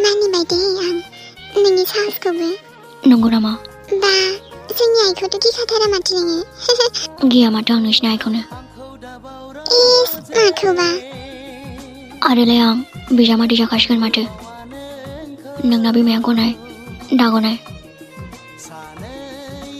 मानि बायदि आं नोंनि साहसखौबो नंगौ नामा बा जोंनि आइखौथ' गिखाथारा माथो नोङो गिया माथो आं नोंसिनि आइखौनो इस माखौबा आरोलाय आं बिजामादै जाखासिगोन माथो नोंना बिमाया गनाय दागनाय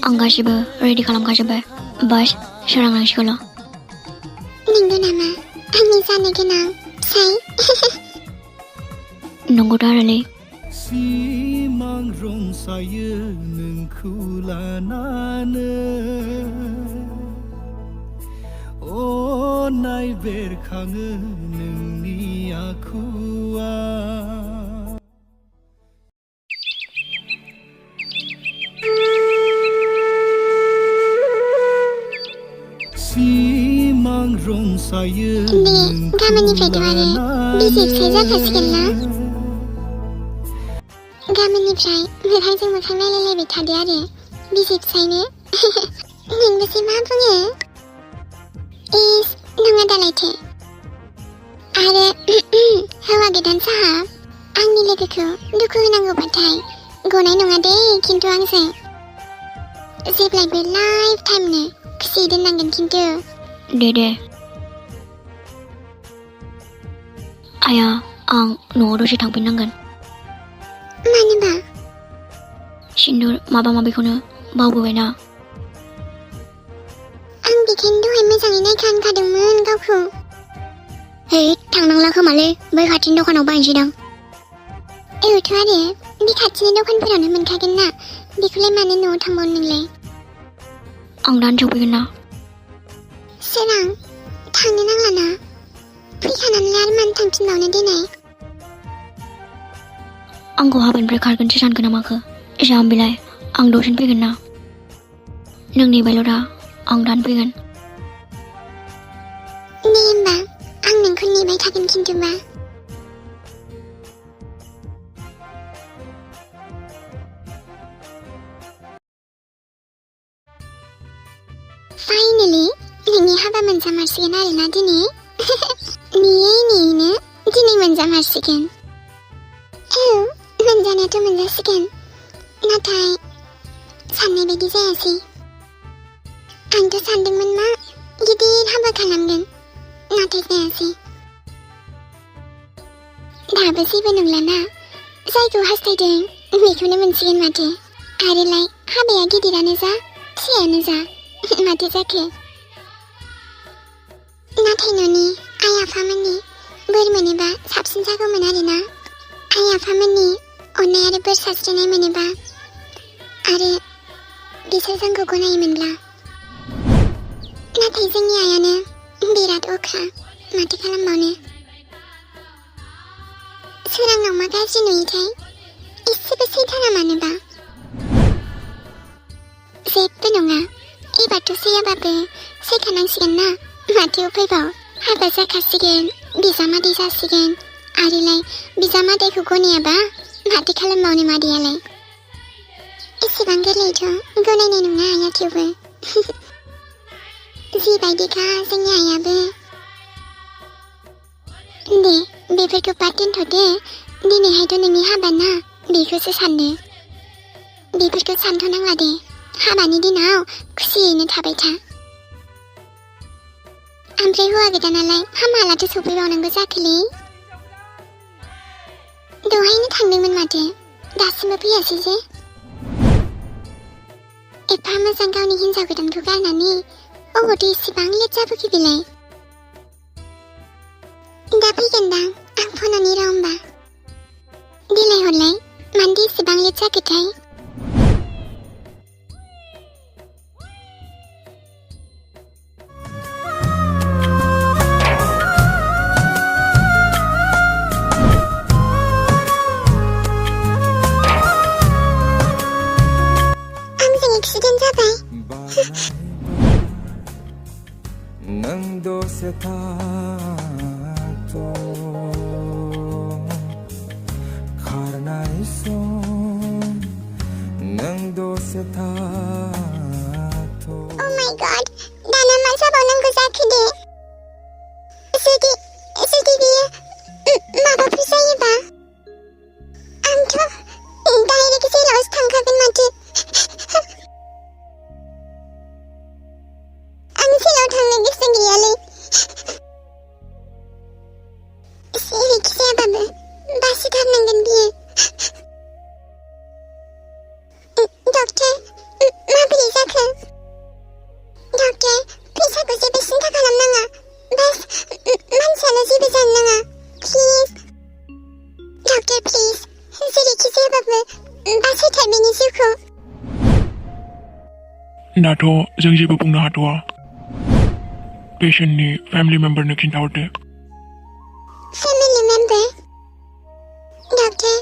आं गासिबो रेडि खालामखाजोब्बाय बास सोरांनांसिगौल' नंगौ नामा आंनि जानो गोनां फिसाय नंगौथ' आरोलै सिमां रंसायो नोंखौ लानानै अननाय बेरखाङो नोंनि आखुआ सिमां रंसायो दे गाबोननिफ्रायथ' आरो बिसि फिसाय जाखासिगोन ना गाबोननिफ्राय मोखांजों मोखां नायलायलायबाय थादो आरो बिसि फिसायनो नोंबोसो मा बुङो इस नङा दालायथो आरो हौवा गोदान साहाब आंनि लोगोखौ दुखु होनांगौबाथाय गनाय नङा दे खिन्थु आंजों जेब्लायबो लाइफ टाइमनो खुसियै दोननांगोन खिन्थु दे आया आं न'आव दसे थांफिननांगोन मानोबा सिन्दुर माबा माबिखौनो बावबोबायना आं बेखायनो दहाय मोजाङै नायखा होनखादोंमोन गावखौ हे थांनांला खोमालै बै खाथिनि दखानाव बायनोसैदां औथ' आरो बे खाथिनि दखानफोरावनो मोनखागोन ना बेखौलाय मानो न'आव थांबावनो नोंलाय आं दानो सफैगोन ना सोरां थांनो नांला ना फैखानानैलाय आरो मानो थांफिनबावनो देनाय आंखौ हाबानिफ्राय खारगोनसो सानखो ना माखो जाम्बिलाय आं दसेनो फैगोन ना नों नेबायल' दा आं दानो फैगोन दे होमबा आं नोंखौ नेबाय थागोन खिन्थुबा फाइनेलि नोंनि हाबा मोनजामारसिगोन आरोना दिनै नेयै नेयैनो दिनै मोनजामारसिगोन औ मोनजानायाथ' मोनजासिगोन नाथाय साननाय बायदि जायासै आंथ' सानदोंमोन मा गिदिर हाबा खालामगोन नाथाय जायासै दाबो जेबो नंलाना जायखौ हास्थायदों बेखौनो मोनसिगोन माथो आरोलाय हाबाया गिदिरानो जा फिसायानो जा माथो जाखो नाथाय न'नि आइ आफामोननि बोर मोनोबा साबसिन जागौमोन आरोना आइ आफामोननि अननाय आरो बोर सारस्रिनाय मोनोबा आरो बिसोर जोंखौ गनायोमोनब्ला नाथाय जोंनि आइयानो बिराद अख्रा माथो खालामबावनो सोरांनाव मा गाज्रि नुयोथाय एसेबो सैथारा मानोबा जेबो नङा एबारथ' सैयाबाबो सैखानांसिगोन ना माथो उफायबाव हाबा जाखासिगोन बिजामादै जासिगोन आरोलाय बिजामादैखौ गनायाबा माथो खालामबावनो मादैयालाय एसेबां गोरलैथ' गनायनाय नङा आइया थेवबो जिबायदिखा जोंनि आइयाबो दे बेफोरखौ बाद दोनथ'दो दिनैहायथ' नोंनि हाबा ना बेखौसो सानदो बेफोरखौ सानथ'नांला दे हाबानि दिनाव खुसियैनो थाबाय था ओमफ्राय हौवा गोदानालाय मालाथो सफैबावनांगौ जाखोलै दहायनो थांदोंमोन माथो दासिमबो फैयासै जे एफा मोजां गावनि हिन्जाव गोदानखौ गारनानै अबावथो इसेबां लेट जाबोखो बेलाय दा फैगोनदां आं फनाव नेरा होमबा देलाय हरलाय मानोथो इसेबां लेट जाखोथाय एक्सिडेन्ट जाबाय नों दसे थाथ' प्लिज जेरैखि जायाबाबो बासायथार बेनि जिउखौ दाथ' जों जेबो बुंनो हाथ'वा पेशेन्टनि फेमिलि मेम्बारनो खिन्थाहरदो फेमिलि मेम्बार डक्टर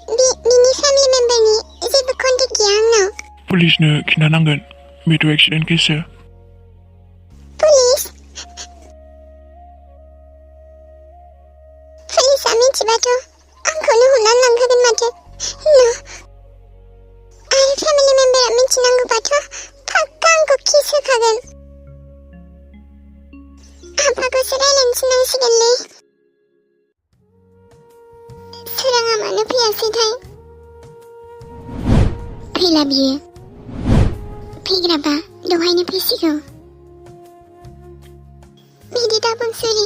बिनि फेमिलि मेम्बारनि जेबो कन्टेक्ट गैया आंनाव पुलिसनो खिन्थानांगोन बेथ' एक्सिडेन्ट केससो पुलिसआ मिथिबाथ' आंखौनो हमनानै लांखागोन माथो आरो फेमिलि मेम्बारा मिथिनांगौबाथ' पाक्का आंखौ केस होखागोन आफाखौसो रायलायनो थिननांसिगोनलै सोराङा मानो फैयासैथाय फैला बियो फैग्राबा दहायनो फैसिगौ बिदि दाबुंसुरि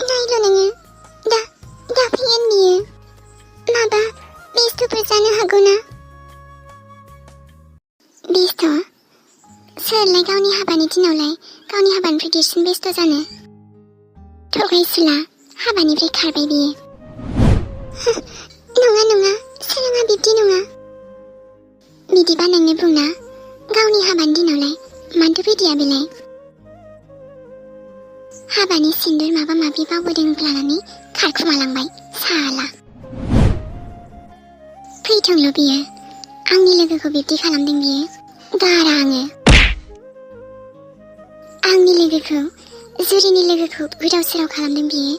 नायल' नोङो दा फैगोन बियो माबा बेस्थ'फोर जानो हागौना बेस्थ' सोरलाय गावनि हाबानि दिनावलाय गावनि हाबानिफ्राय देरसिन बेस्थ' जानो थगायसुला हाबानिफ्राय खारबाय बियो नङा सोराङा बिब्दि नङा बिदिबा नोंनो बुंना गावनि हाबानि दिनावलाय मानोथो फैदिया बेलाय हाबानि सिन्दुर माबा माबि बावबोदों लानानै खारखुमालांबाय साला फैथोंल' बियो आंनि लोगोखौ बिब्दि खालामदों बियो गारा आङो आंनि लोगोखौ जुरिनि लोगोखौ गोदाव सोराव खालामदों बियो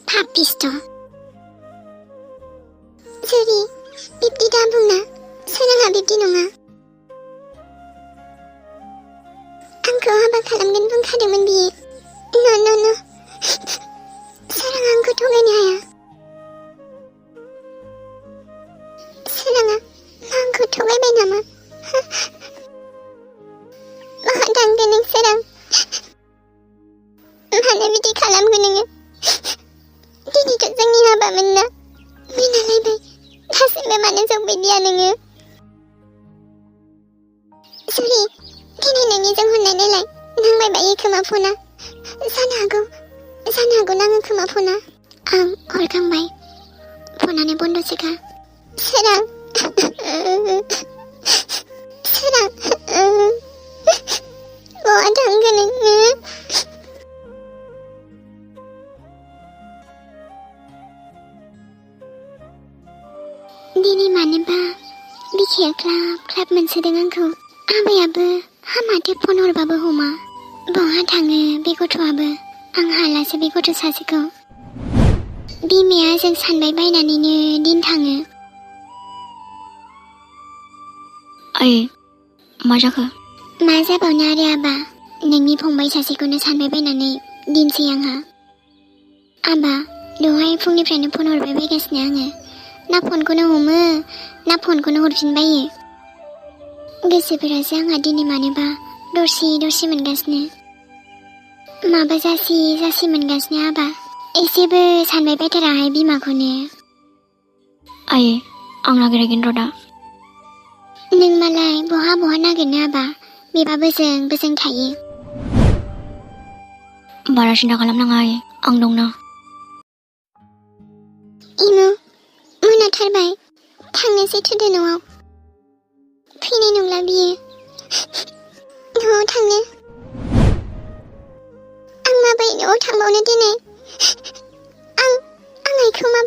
पापिस्ट' जुरि बिब्दि दा बुंना सोराङा बिब्दि नङा आंखौ हाबा खालामगोन बुंखादोंमोन बियो न' सोराङा आंखौ थगायनो हाया सोराङा आंखौ थगायबाय नामा माहा थांदों नों सोरां मानो बिदि खालामगोन नोङो दिनैथ' जोंनि हाबामोन ना मिनालायबाय दासिमबो मानो जौबायदिया नोङो जुरि दिनै नोंनिजों हरनाय नायलाय नांबाय बायो खोमा फना जानो हागौ नाङो खोमा फना आं हरखांबाय फनानो बन्द'सोखा सोरां बहा थांगोन नोङो दिनै मानोबा बिखाया ख्लाब मोनसोदों आंखौ आबायाबो हामाथे फन हरबाबो हमा बहा थाङो बे गथ'आबो आं हालासो बे गथ' सासेखौ बिमाया जों सानबाय बायनानैनो दिन थाङो आयै मा जाखो मा जाबावनो आरो आबा नोंनि फंबाय सासेखौनो सानबाय बायनानै दिनसै आंहा आबा दहाय फुंनिफ्रायनो फन हरबाय बायगासिनो आङो ना फनखौनो हमो ना फनखौनो हरफिनबायो गोसोफोरासो आंहा दिनै मानोबा दरसि मोनगासिनो माबा जासि मोनगासिनो आबा एसेबो सानबाय बायथाराहाय बिमाखौनो आयै आं नागिरहैगोन र' दा नों मालाय बहा नागिरनो आबा बेबा बोजों थायो बारा सिन्था खालामनाङा आयै आं दंना इमु मोनाथारबाय थांनोसै थुदो न'आव फैनाय नंला बियो न'आव थांनो आं माबोरै न'आव थांबावनो दिनै आं आइखौ मा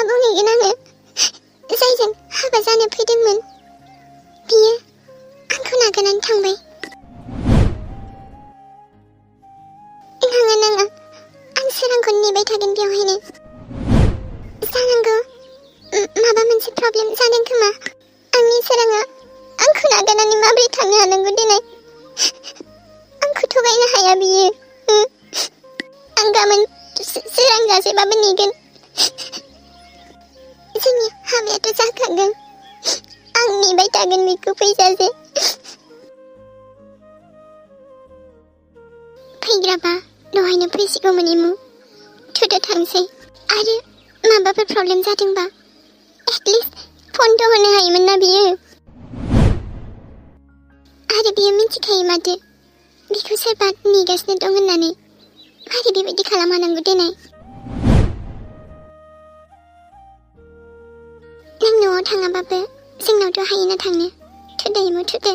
बुंहैगोन आङो जायजों हाबा जानो फैदोंमोन बियो आंखौ नागारनानै थांबाय नाङा आं सोरांखौ नेबाय थागोन बेवहायनो जानांगौ माबा मोनसे प्रब्लेम जादों खोमा आंनि सोराङा आंखौ नागारनानै माबोरै थांनो हानांगौ दिनै आंखौ थगायनो हाया बियो आं गाबोन सोरां जासेबाबो नेगोन जोंनि हाबायाथ' जाखागोन आं नेबाय थागोन बेखौ फैजासे फैग्राबा दहायनो फैसिगौमोन इमु थुदो थांसै आरो माबाफोर प्रब्लेम जादोंबा एटलिस्ट फनथ' हरनो हायोमोन ना बियो आरो बियो मिथिखायो माथो बिखौ सोरबा नेगासिनो दं होननानै मारै बेबायदि खालामहानांगौ देनाय नों न'आव थाङाबाबो जोंनावथ' हायोना थांनो थुदो इमु थुदो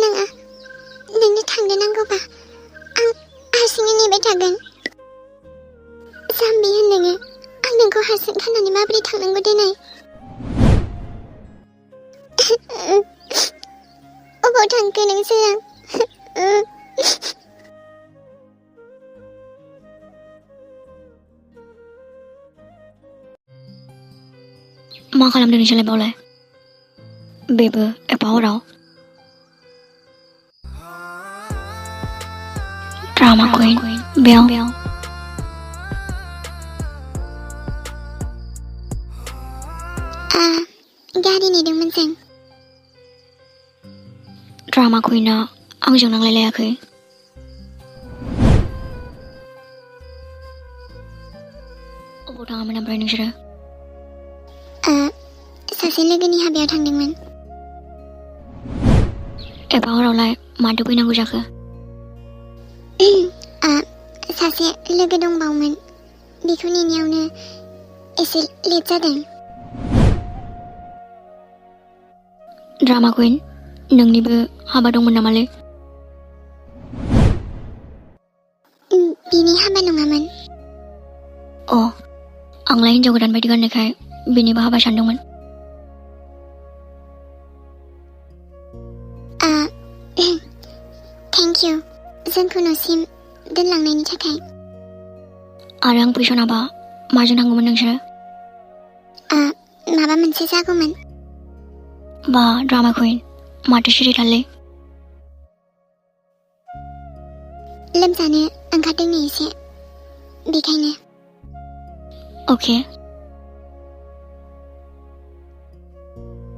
नाङा नोंनो थांनो नांगौबा आं हारसिङै नेबाय थागोन जाम्बि होन नोङो आं नोंखौ हारसिं खानानै माबोरै थांनांगौ देनाय अबाव थांखो नोंसोर मा खालामदों नोंसोरलाय बावलाय बेबो एफा हराव ड्रामा कुइन बेयाव गारि नेदोंमोन जों ड्रामा कुइना आंजों नांलायलायाखै अबाव थाङामोन ओमफ्राय नोंसोरो सासे लोगोनि हाबायाव थांदोंमोन एफा हरावलाय माथो फैनांगौ जाखो सासे लोगो दंबावोमोन बेखौ नेनायावनो एसे लेट जादों ड्रामा कुइन नोंनिबो हाबा दंमोन नामालै बिनि हाबा नङामोन अ आंलाय हिन्जाव गोदान बायदि गाननायखाय बिनिबो हाबा सानदोंमोन थेंक इउ जोंखौ न'सिम दोनलांनायनि थाखाय आरो आं फैसनाबा माजों थांगौमोन नोंसोरो माबा मोनसे जागौमोन बा ड्रामा कुइन माथो सिरिथारलै लोमजानो ओंखारदों नै एसे बेखायनो अके